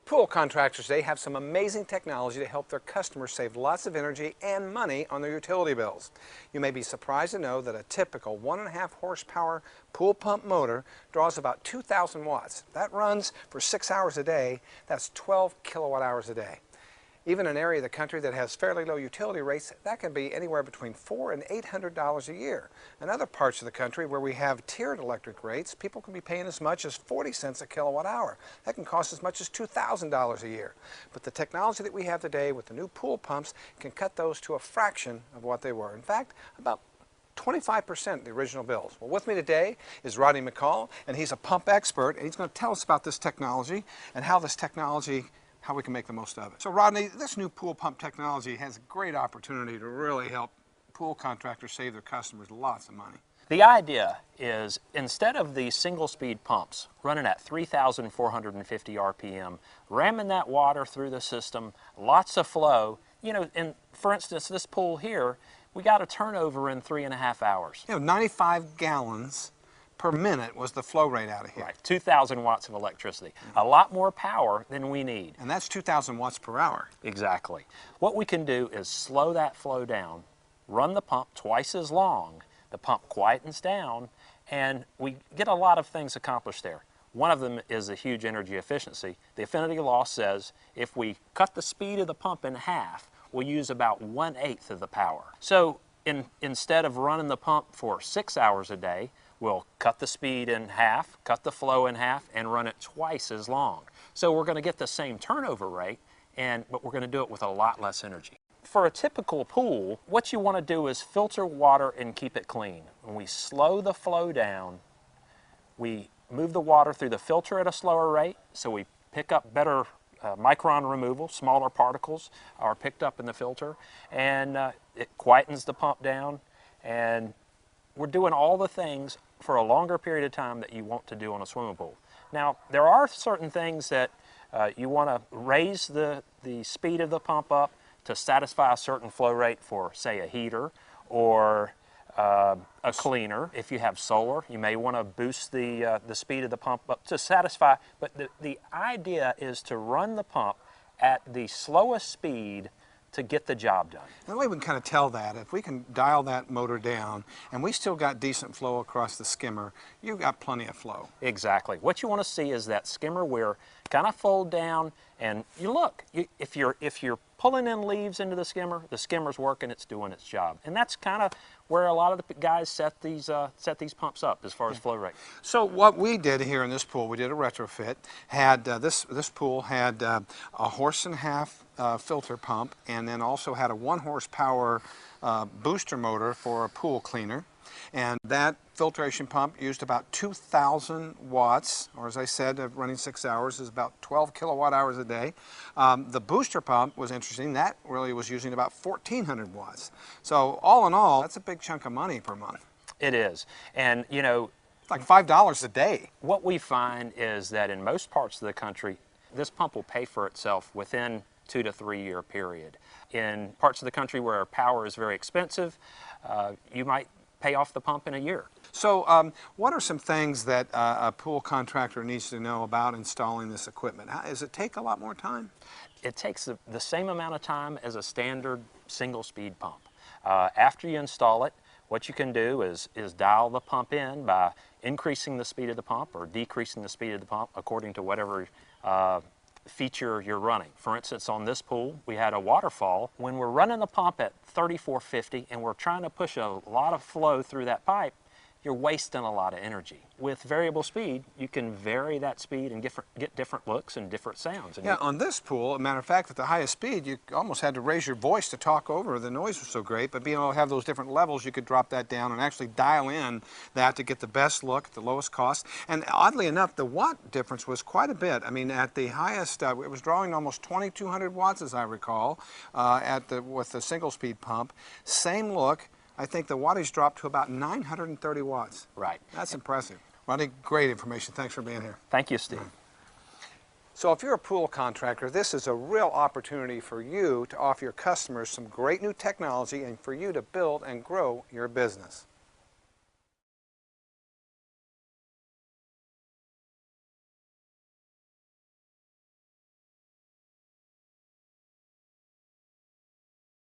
Pool contractors today have some amazing technology to help their customers save lots of energy and money on their utility bills. You may be surprised to know that a typical 1.5 horsepower pool pump motor draws about 2,000 watts. That runs for 6 hours a day. That's 12 kilowatt hours a day. Even in an area of the country that has fairly low utility rates, that can be anywhere between $400 and $800 a year. In other parts of the country where we have tiered electric rates, people can be paying as much as 40 cents a kilowatt hour. That can cost as much as $2,000 a year. But the technology that we have today with the new pool pumps can cut those to a fraction of what they were. In fact, about 25% of the original bills. Well, with me today is Rodney McCall, and he's a pump expert, and he's going to tell us about this technology and how we can make the most of it. So Rodney, this new pool pump technology has a great opportunity to really help pool contractors save their customers lots of money. The idea is, instead of these single speed pumps running at 3,450 RPM, ramming that water through the system, lots of flow, and for instance, this pool here, we got a turnover in 3.5 hours. 95 gallons per minute was the flow rate out of here. Right, 2,000 watts of electricity. A lot more power than we need. And that's 2,000 watts per hour. Exactly. What we can do is slow that flow down, run the pump twice as long, the pump quietens down, and we get a lot of things accomplished there. One of them is a huge energy efficiency. The affinity law says if we cut the speed of the pump in half, we'll use about 1/8 of the power. So instead of running the pump for 6 hours a day, we'll cut the speed in half, cut the flow in half, and run it twice as long. So we're going to get the same turnover rate, but we're going to do it with a lot less energy. For a typical pool, what you want to do is filter water and keep it clean. When we slow the flow down, we move the water through the filter at a slower rate, so we pick up better micron removal. Smaller particles are picked up in the filter, and it quietens the pump down, and we're doing all the things for a longer period of time that you want to do on a swimming pool. Now, there are certain things that you want to raise the speed of the pump up to satisfy a certain flow rate for, say, a heater or a cleaner. If you have solar, you may want to boost the speed of the pump up to satisfy, but the idea is to run the pump at the slowest speed to get the job done. The way we can kind of tell that, if we can dial that motor down and we still got decent flow across the skimmer, you've got plenty of flow. Exactly. What you want to see is that skimmer weir kind of fold down, and if you're pulling in leaves into the skimmer's working, it's doing its job. And that's kind of where a lot of the guys set these pumps up as far as flow rate. So what we did here in this pool, we did a retrofit. This pool had a 1.5 horse filter pump, and then also had a 1 horsepower booster motor for a pool cleaner. And that filtration pump used about 2,000 watts, or as I said, running 6 hours is about 12 kilowatt hours a day. The booster pump was interesting. That really was using about 1,400 watts. So all in all, that's a big chunk of money per month. It is. And it's like $5 a day. What we find is that in most parts of the country, this pump will pay for itself within 2 to 3 year period. In parts of the country where power is very expensive, you might pay off the pump in a year. So what are some things that a pool contractor needs to know about installing this equipment? Does it take a lot more time? It takes the same amount of time as a standard single speed pump. After you install it, what you can do is dial the pump in by increasing the speed of the pump or decreasing the speed of the pump according to whatever feature you're running. For instance, on this pool, we had a waterfall. When we're running the pump at 3450 and we're trying to push a lot of flow through that pipe, you're wasting a lot of energy. With variable speed, you can vary that speed and get different looks and different sounds. Yeah, on this pool, as a matter of fact, at the highest speed, you almost had to raise your voice to talk over. The noise was so great, but being able to have those different levels, you could drop that down and actually dial in that to get the best look, the lowest cost. And oddly enough, the watt difference was quite a bit. I mean, at the highest, it was drawing almost 2,200 watts, as I recall, with the single speed pump. Same look. I think the wattage dropped to about 930 watts. Right. That's impressive. Rodney, great information. Thanks for being here. Thank you, Steve. So if you're a pool contractor, this is a real opportunity for you to offer your customers some great new technology and for you to build and grow your business.